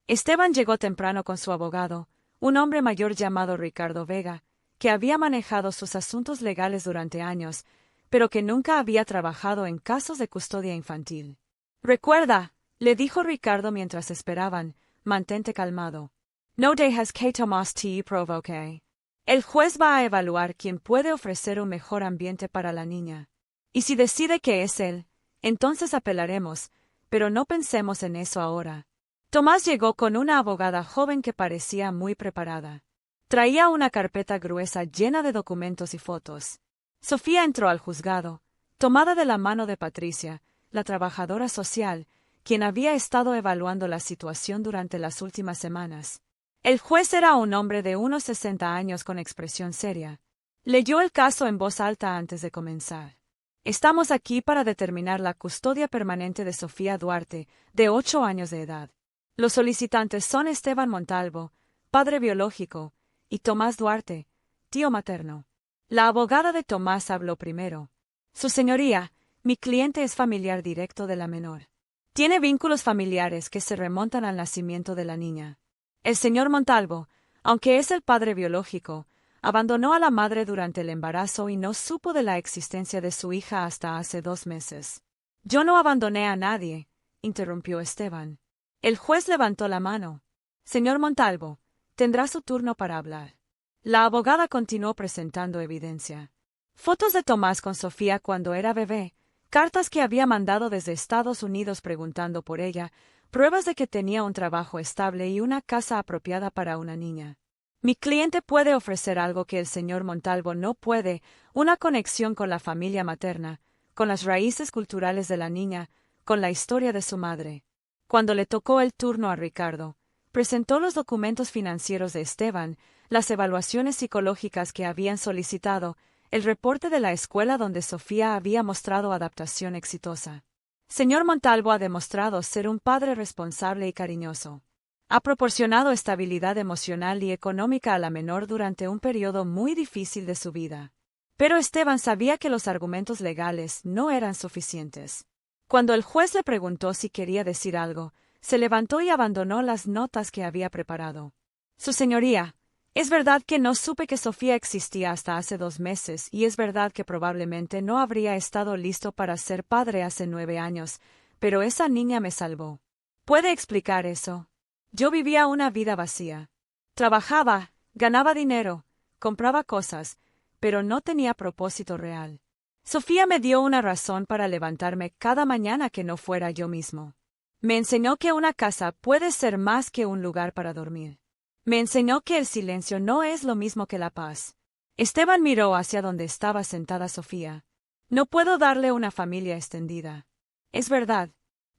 Esteban llegó temprano con su abogado, un hombre mayor llamado Ricardo Vega, que había manejado sus asuntos legales durante años, pero que nunca había trabajado en casos de custodia infantil. Recuerda, le dijo Ricardo mientras esperaban, mantente calmado. No dejes que Tomás te provoque. El juez va a evaluar quién puede ofrecer un mejor ambiente para la niña. Y si decide que es él, entonces apelaremos, pero no pensemos en eso ahora. Tomás llegó con una abogada joven que parecía muy preparada. Traía una carpeta gruesa llena de documentos y fotos. Sofía entró al juzgado, tomada de la mano de Patricia, la trabajadora social, quien había estado evaluando la situación durante las últimas semanas. El juez era un hombre de unos 60 años con expresión seria. Leyó el caso en voz alta antes de comenzar. Estamos aquí para determinar la custodia permanente de Sofía Duarte, de 8 años de edad. Los solicitantes son Esteban Montalvo, padre biológico, y Tomás Duarte, tío materno. La abogada de Tomás habló primero. Su señoría, mi cliente es familiar directo de la menor. Tiene vínculos familiares que se remontan al nacimiento de la niña. El señor Montalvo, aunque es el padre biológico, abandonó a la madre durante el embarazo y no supo de la existencia de su hija hasta hace 2 meses. Yo no abandoné a nadie, interrumpió Esteban. El juez levantó la mano. Señor Montalvo, tendrá su turno para hablar. La abogada continuó presentando evidencia. Fotos de Tomás con Sofía cuando era bebé, cartas que había mandado desde Estados Unidos preguntando por ella, pruebas de que tenía un trabajo estable y una casa apropiada para una niña. Mi cliente puede ofrecer algo que el señor Montalvo no puede, una conexión con la familia materna, con las raíces culturales de la niña, con la historia de su madre. Cuando le tocó el turno a Ricardo, presentó los documentos financieros de Esteban, las evaluaciones psicológicas que habían solicitado, el reporte de la escuela donde Sofía había mostrado adaptación exitosa. Señor Montalvo ha demostrado ser un padre responsable y cariñoso. Ha proporcionado estabilidad emocional y económica a la menor durante un periodo muy difícil de su vida. Pero Esteban sabía que los argumentos legales no eran suficientes. Cuando el juez le preguntó si quería decir algo, se levantó y abandonó las notas que había preparado. Su señoría, es verdad que no supe que Sofía existía hasta hace 2 meses y es verdad que probablemente no habría estado listo para ser padre hace 9 años, pero esa niña me salvó. ¿Puede explicar eso? Yo vivía una vida vacía. Trabajaba, ganaba dinero, compraba cosas, pero no tenía propósito real. Sofía me dio una razón para levantarme cada mañana que no fuera yo mismo. Me enseñó que una casa puede ser más que un lugar para dormir. Me enseñó que el silencio no es lo mismo que la paz. Esteban miró hacia donde estaba sentada Sofía. No puedo darle una familia extendida. Es verdad.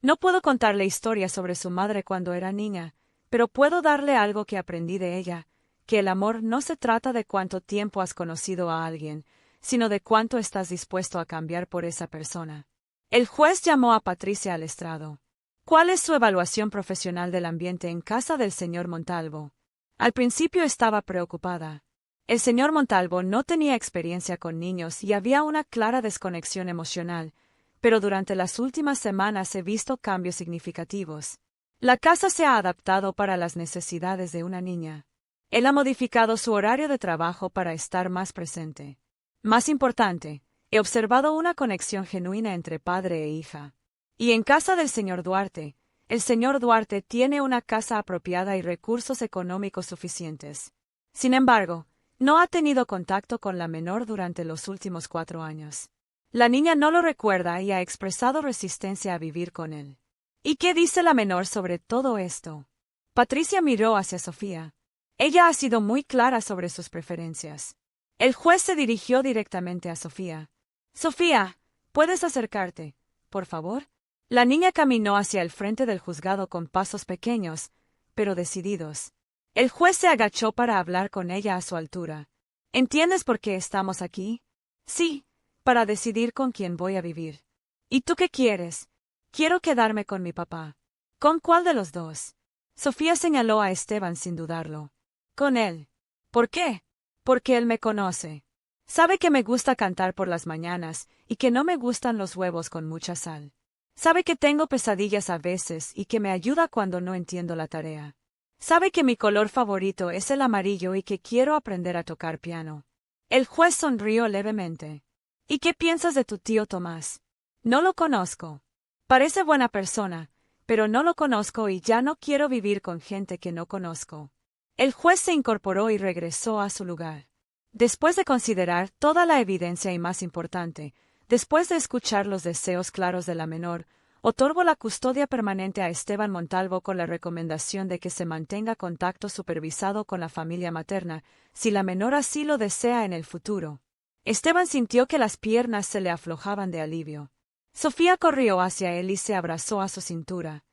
No puedo contarle historias sobre su madre cuando era niña, pero puedo darle algo que aprendí de ella, que el amor no se trata de cuánto tiempo has conocido a alguien, sino de cuánto estás dispuesto a cambiar por esa persona. El juez llamó a Patricia al estrado. ¿Cuál es su evaluación profesional del ambiente en casa del señor Montalvo? Al principio estaba preocupada. El señor Montalvo no tenía experiencia con niños y había una clara desconexión emocional, pero durante las últimas semanas he visto cambios significativos. La casa se ha adaptado para las necesidades de una niña. Él ha modificado su horario de trabajo para estar más presente. Más importante, he observado una conexión genuina entre padre e hija. Y en casa del señor Duarte, el señor Duarte tiene una casa apropiada y recursos económicos suficientes. Sin embargo, no ha tenido contacto con la menor durante los últimos 4 años. La niña no lo recuerda y ha expresado resistencia a vivir con él. ¿Y qué dice la menor sobre todo esto? Patricia miró hacia Sofía. Ella ha sido muy clara sobre sus preferencias. El juez se dirigió directamente a Sofía. Sofía, ¿puedes acercarte, por favor? La niña caminó hacia el frente del juzgado con pasos pequeños, pero decididos. El juez se agachó para hablar con ella a su altura. ¿Entiendes por qué estamos aquí? Sí, para decidir con quién voy a vivir. ¿Y tú qué quieres? Quiero quedarme con mi papá. ¿Con cuál de los dos? Sofía señaló a Esteban sin dudarlo. Con él. ¿Por qué? Porque él me conoce. Sabe que me gusta cantar por las mañanas y que no me gustan los huevos con mucha sal. Sabe que tengo pesadillas a veces y que me ayuda cuando no entiendo la tarea. Sabe que mi color favorito es el amarillo y que quiero aprender a tocar piano. El juez sonrió levemente. ¿Y qué piensas de tu tío Tomás? No lo conozco. Parece buena persona, pero no lo conozco y ya no quiero vivir con gente que no conozco. El juez se incorporó y regresó a su lugar. Después de considerar toda la evidencia y más importante, después de escuchar los deseos claros de la menor, otorgo la custodia permanente a Esteban Montalvo con la recomendación de que se mantenga contacto supervisado con la familia materna, si la menor así lo desea en el futuro. Esteban sintió que las piernas se le aflojaban de alivio. Sofía corrió hacia él y se abrazó a su cintura.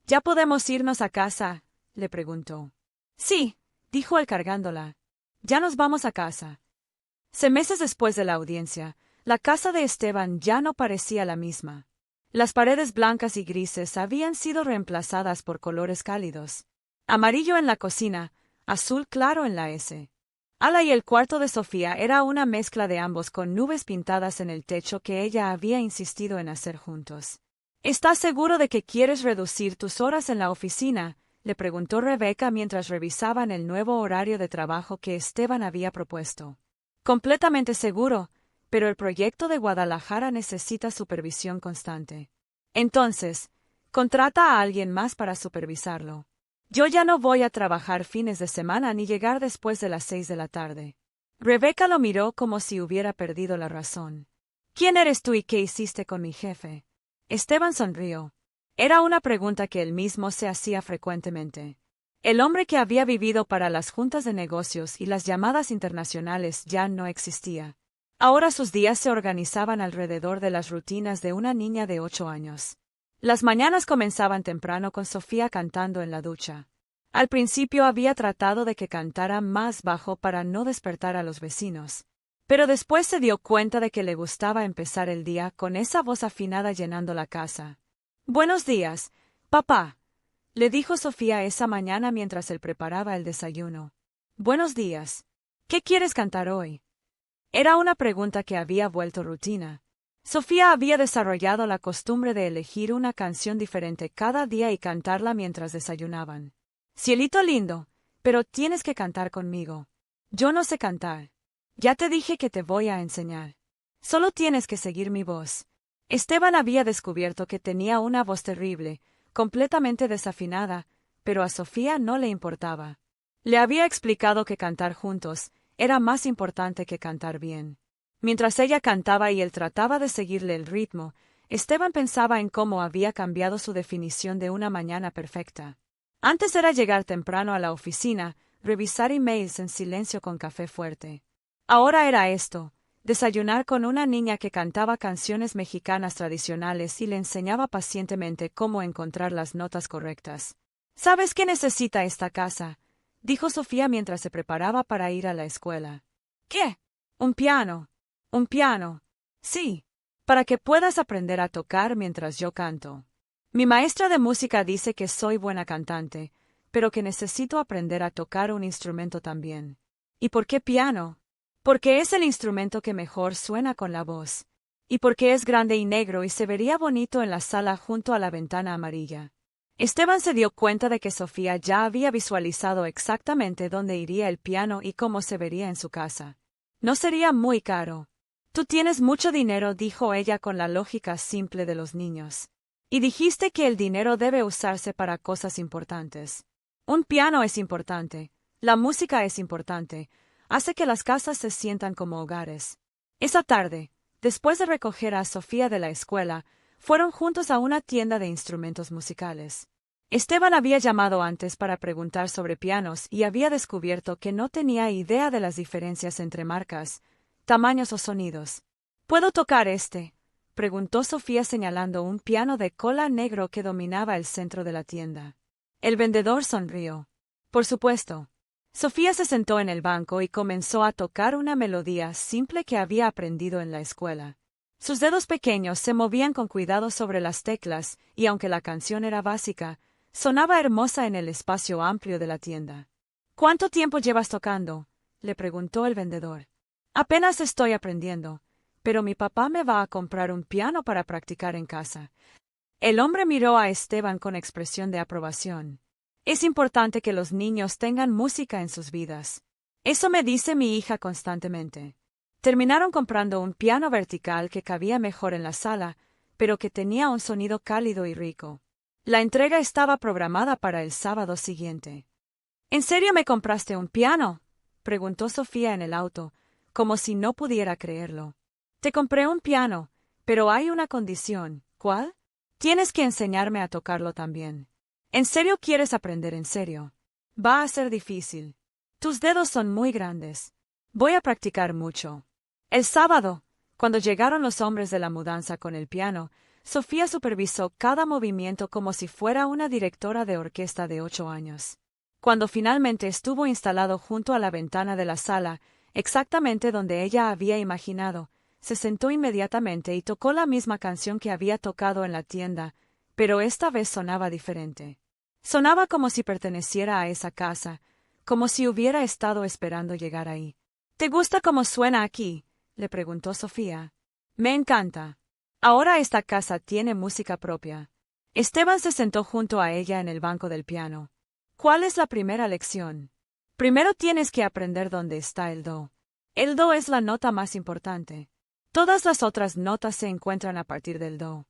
¿Ya podemos irnos a casa?, le preguntó. Sí, dijo él cargándola. Ya nos vamos a casa. Meses después de la audiencia, la casa de Esteban ya no parecía la misma. Las paredes blancas y grises habían sido reemplazadas por colores cálidos. Amarillo en la cocina, azul claro en la sala y el cuarto de Sofía era una mezcla de ambos con nubes pintadas en el techo que ella había insistido en hacer juntos. ¿Estás seguro de que quieres reducir tus horas en la oficina?, le preguntó Rebeca mientras revisaban el nuevo horario de trabajo que Esteban había propuesto. Completamente seguro, pero el proyecto de Guadalajara necesita supervisión constante. Entonces, Contrata a alguien más para supervisarlo. Yo ya no voy a trabajar fines de semana ni llegar después de las 6 de la tarde. Rebeca lo miró como si hubiera perdido la razón. ¿Quién eres tú y qué hiciste con mi jefe? Esteban sonrió. Era una pregunta que él mismo se hacía frecuentemente. El hombre que había vivido para las juntas de negocios y las llamadas internacionales ya no existía. Ahora sus días se organizaban alrededor de las rutinas de una niña de 8 años. Las mañanas comenzaban temprano con Sofía cantando en la ducha. Al principio había tratado de que cantara más bajo para no despertar a los vecinos. Pero después se dio cuenta de que le gustaba empezar el día con esa voz afinada llenando la casa. «Buenos días, papá», le dijo Sofía esa mañana mientras él preparaba el desayuno. «Buenos días. ¿Qué quieres cantar hoy?». Era una pregunta que había vuelto rutina. Sofía había desarrollado la costumbre de elegir una canción diferente cada día y cantarla mientras desayunaban. «Cielito lindo, pero tienes que cantar conmigo. Yo no sé cantar. Ya te dije que te voy a enseñar. Solo tienes que seguir mi voz». Esteban había descubierto que tenía una voz terrible, completamente desafinada, pero a Sofía no le importaba. Le había explicado que cantar juntos era más importante que cantar bien. Mientras ella cantaba y él trataba de seguirle el ritmo, Esteban pensaba en cómo había cambiado su definición de una mañana perfecta. Antes era llegar temprano a la oficina, revisar emails en silencio con café fuerte. Ahora era esto: desayunar con una niña que cantaba canciones mexicanas tradicionales y le enseñaba pacientemente cómo encontrar las notas correctas. «¿Sabes qué necesita esta casa?», dijo Sofía mientras se preparaba para ir a la escuela. «¿Qué? Un piano. Un piano. Sí, para que puedas aprender a tocar mientras yo canto. Mi maestra de música dice que soy buena cantante, pero que necesito aprender a tocar un instrumento también». «¿Y por qué piano?». «Porque es el instrumento que mejor suena con la voz. Y porque es grande y negro y se vería bonito en la sala junto a la ventana amarilla». Esteban se dio cuenta de que Sofía ya había visualizado exactamente dónde iría el piano y cómo se vería en su casa. «No sería muy caro». «Tú tienes mucho dinero», dijo ella con la lógica simple de los niños. «Y dijiste que el dinero debe usarse para cosas importantes. Un piano es importante, la música es importante, hace que las casas se sientan como hogares». Esa tarde, después de recoger a Sofía de la escuela, fueron juntos a una tienda de instrumentos musicales. Esteban había llamado antes para preguntar sobre pianos y había descubierto que no tenía idea de las diferencias entre marcas, tamaños o sonidos. «¿Puedo tocar este?», preguntó Sofía señalando un piano de cola negro que dominaba el centro de la tienda. El vendedor sonrió. «Por supuesto». Sofía se sentó en el banco y comenzó a tocar una melodía simple que había aprendido en la escuela. Sus dedos pequeños se movían con cuidado sobre las teclas y aunque la canción era básica, sonaba hermosa en el espacio amplio de la tienda. «¿Cuánto tiempo llevas tocando?», le preguntó el vendedor. «Apenas estoy aprendiendo, pero mi papá me va a comprar un piano para practicar en casa». El hombre miró a Esteban con expresión de aprobación. «Es importante que los niños tengan música en sus vidas. Eso me dice mi hija constantemente». Terminaron comprando un piano vertical que cabía mejor en la sala, pero que tenía un sonido cálido y rico. La entrega estaba programada para el sábado siguiente. «¿En serio me compraste un piano?», preguntó Sofía en el auto, como si no pudiera creerlo. «Te compré un piano, pero hay una condición». «¿Cuál?». «Tienes que enseñarme a tocarlo también». «¿En serio quieres aprender en serio?». «Va a ser difícil. Tus dedos son muy grandes. Voy a practicar mucho». El sábado, cuando llegaron los hombres de la mudanza con el piano, Sofía supervisó cada movimiento como si fuera una directora de orquesta de 8 años. Cuando finalmente estuvo instalado junto a la ventana de la sala, exactamente donde ella había imaginado, se sentó inmediatamente y tocó la misma canción que había tocado en la tienda, pero esta vez sonaba diferente. Sonaba como si perteneciera a esa casa, como si hubiera estado esperando llegar ahí. «¿Te gusta cómo suena aquí?», le preguntó Sofía. «Me encanta. Ahora esta casa tiene música propia». Esteban se sentó junto a ella en el banco del piano. «¿Cuál es la primera lección?». «Primero tienes que aprender dónde está el do. El do es la nota más importante. Todas las otras notas se encuentran a partir del do».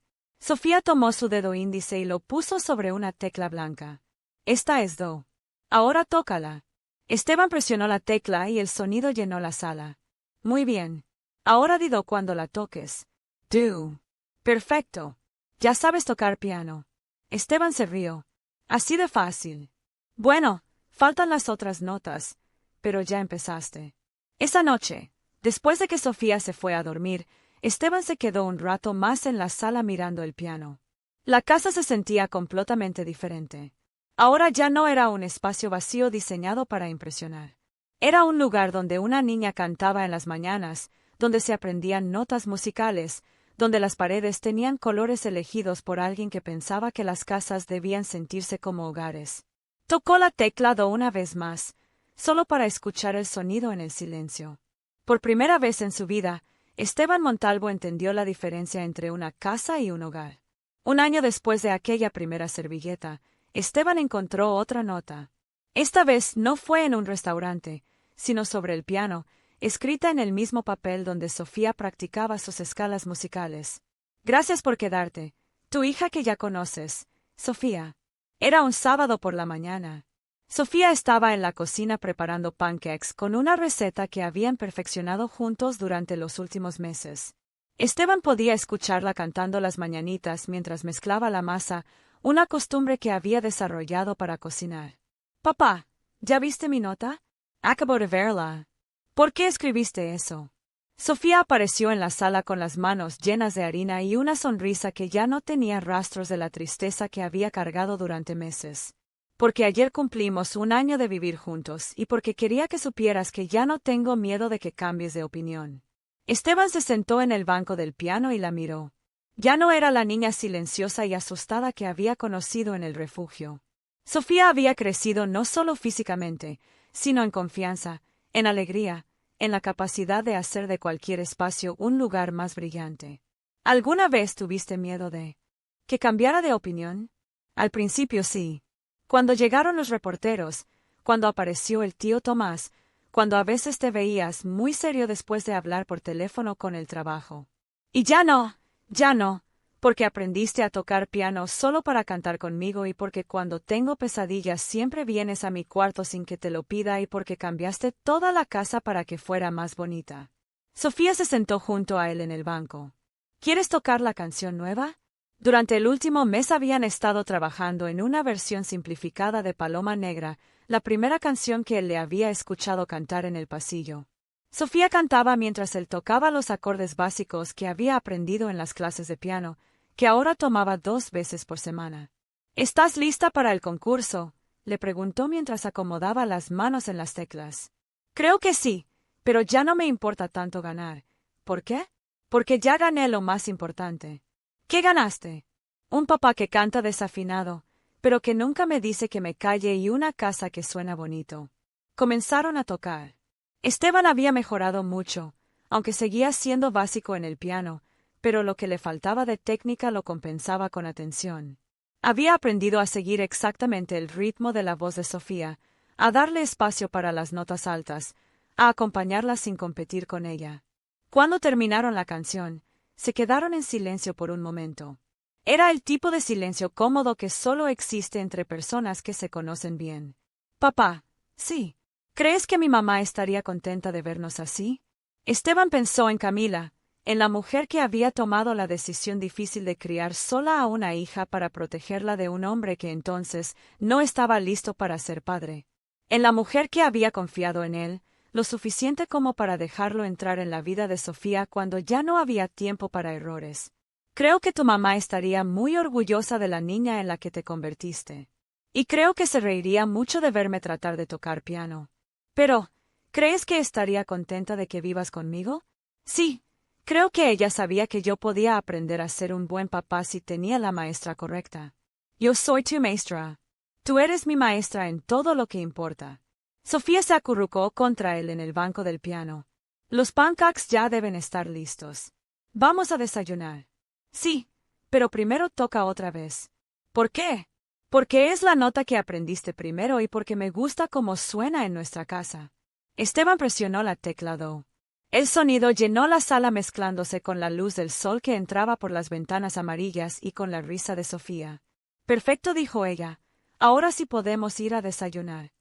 Sofía tomó su dedo índice y lo puso sobre una tecla blanca. Esta es Do. Ahora tócala. Esteban presionó la tecla y el sonido llenó la sala. Muy bien. Ahora di Do cuando la toques. Do. Perfecto. Ya sabes tocar piano. Esteban se rió. Así de fácil. Bueno, faltan las otras notas, pero ya empezaste. Esa noche, después de que Sofía se fue a dormir, Esteban se quedó un rato más en la sala mirando el piano. La casa se sentía completamente diferente. Ahora ya no era un espacio vacío diseñado para impresionar. Era un lugar donde una niña cantaba en las mañanas, donde se aprendían notas musicales, donde las paredes tenían colores elegidos por alguien que pensaba que las casas debían sentirse como hogares. Tocó la tecla Do una vez más, solo para escuchar el sonido en el silencio. Por primera vez en su vida, Esteban Montalvo entendió la diferencia entre una casa y un hogar. Un año después de aquella primera servilleta, Esteban encontró otra nota. Esta vez no fue en un restaurante, sino sobre el piano, escrita en el mismo papel donde Sofía practicaba sus escalas musicales. Gracias por quedarte, tu hija que ya conoces, Sofía. Era un sábado por la mañana. Sofía estaba en la cocina preparando pancakes con una receta que habían perfeccionado juntos durante los últimos meses. Esteban podía escucharla cantando las mañanitas mientras mezclaba la masa, una costumbre que había desarrollado para cocinar. Papá, ¿ya viste mi nota? Acabo de verla. ¿Por qué escribiste eso? Sofía apareció en la sala con las manos llenas de harina y una sonrisa que ya no tenía rastros de la tristeza que había cargado durante meses. Porque ayer cumplimos un año de vivir juntos y porque quería que supieras que ya no tengo miedo de que cambies de opinión. Esteban se sentó en el banco del piano y la miró. Ya no era la niña silenciosa y asustada que había conocido en el refugio. Sofía había crecido no solo físicamente, sino en confianza, en alegría, en la capacidad de hacer de cualquier espacio un lugar más brillante. ¿Alguna vez tuviste miedo de que cambiara de opinión? Al principio sí. Cuando llegaron los reporteros, cuando apareció el tío Tomás, cuando a veces te veías muy serio después de hablar por teléfono con el trabajo. Y ya no, porque aprendiste a tocar piano solo para cantar conmigo y porque cuando tengo pesadillas siempre vienes a mi cuarto sin que te lo pida y porque cambiaste toda la casa para que fuera más bonita. Sofía se sentó junto a él en el banco. ¿Quieres tocar la canción nueva? Durante el último mes habían estado trabajando en una versión simplificada de Paloma Negra, la primera canción que él le había escuchado cantar en el pasillo. Sofía cantaba mientras él tocaba los acordes básicos que había aprendido en las clases de piano, que ahora tomaba 2 veces por semana. ¿Estás lista para el concurso?, le preguntó mientras acomodaba las manos en las teclas. Creo que sí, pero ya no me importa tanto ganar. ¿Por qué? Porque ya gané lo más importante. ¿Qué ganaste? Un papá que canta desafinado, pero que nunca me dice que me calle y una casa que suena bonito. Comenzaron a tocar. Esteban había mejorado mucho, aunque seguía siendo básico en el piano, pero lo que le faltaba de técnica lo compensaba con atención. Había aprendido a seguir exactamente el ritmo de la voz de Sofía, a darle espacio para las notas altas, a acompañarla sin competir con ella. Cuando terminaron la canción, se quedaron en silencio por un momento. Era el tipo de silencio cómodo que solo existe entre personas que se conocen bien. Papá, sí. ¿Crees que mi mamá estaría contenta de vernos así? Esteban pensó en Camila, en la mujer que había tomado la decisión difícil de criar sola a una hija para protegerla de un hombre que entonces no estaba listo para ser padre. En la mujer que había confiado en él, lo suficiente como para dejarlo entrar en la vida de Sofía cuando ya no había tiempo para errores. Creo que tu mamá estaría muy orgullosa de la niña en la que te convertiste. Y creo que se reiría mucho de verme tratar de tocar piano. Pero, ¿crees que estaría contenta de que vivas conmigo? Sí, creo que ella sabía que yo podía aprender a ser un buen papá si tenía la maestra correcta. Yo soy tu maestra. Tú eres mi maestra en todo lo que importa. Sofía se acurrucó contra él en el banco del piano. Los pancakes ya deben estar listos. Vamos a desayunar. Sí, pero primero toca otra vez. ¿Por qué? Porque es la nota que aprendiste primero y porque me gusta cómo suena en nuestra casa. Esteban presionó la tecla Do. El sonido llenó la sala mezclándose con la luz del sol que entraba por las ventanas amarillas y con la risa de Sofía. Perfecto, dijo ella. Ahora sí podemos ir a desayunar.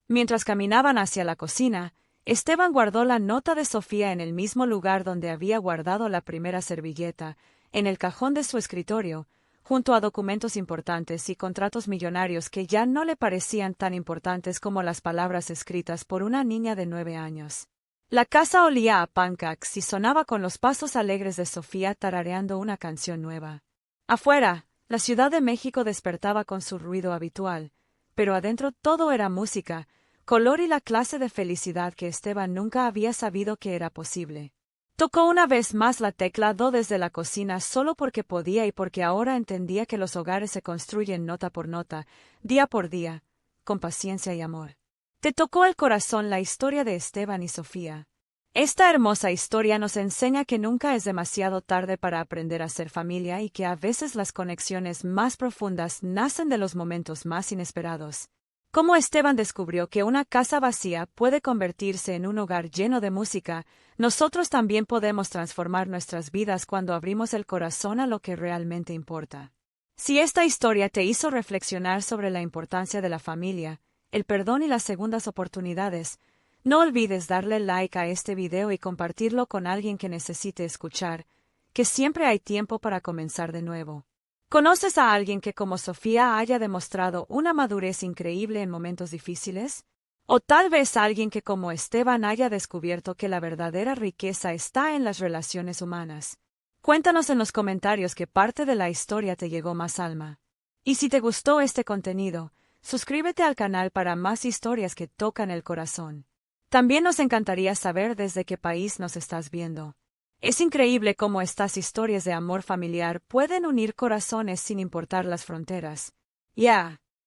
Mientras caminaban hacia la cocina, Esteban guardó la nota de Sofía en el mismo lugar donde había guardado la primera servilleta, en el cajón de su escritorio, junto a documentos importantes y contratos millonarios que ya no le parecían tan importantes como las palabras escritas por una niña de 9 años. La casa olía a pancakes y sonaba con los pasos alegres de Sofía tarareando una canción nueva. Afuera, la Ciudad de México despertaba con su ruido habitual, pero adentro todo era música, color y la clase de felicidad que Esteban nunca había sabido que era posible. Tocó una vez más la tecla do desde la cocina solo porque podía y porque ahora entendía que los hogares se construyen nota por nota, día por día, con paciencia y amor. Te tocó el corazón la historia de Esteban y Sofía. Esta hermosa historia nos enseña que nunca es demasiado tarde para aprender a ser familia y que a veces las conexiones más profundas nacen de los momentos más inesperados. Como Esteban descubrió que una casa vacía puede convertirse en un hogar lleno de música, nosotros también podemos transformar nuestras vidas cuando abrimos el corazón a lo que realmente importa. Si esta historia te hizo reflexionar sobre la importancia de la familia, el perdón y las segundas oportunidades, no olvides darle like a este video y compartirlo con alguien que necesite escuchar, que siempre hay tiempo para comenzar de nuevo. ¿Conoces a alguien que como Sofía haya demostrado una madurez increíble en momentos difíciles? O tal vez alguien que como Esteban haya descubierto que la verdadera riqueza está en las relaciones humanas. Cuéntanos en los comentarios qué parte de la historia te llegó más alma. Y si te gustó este contenido, suscríbete al canal para más historias que tocan el corazón. También nos encantaría saber desde qué país nos estás viendo. Es increíble cómo estas historias de amor familiar pueden unir corazones sin importar las fronteras. Ya.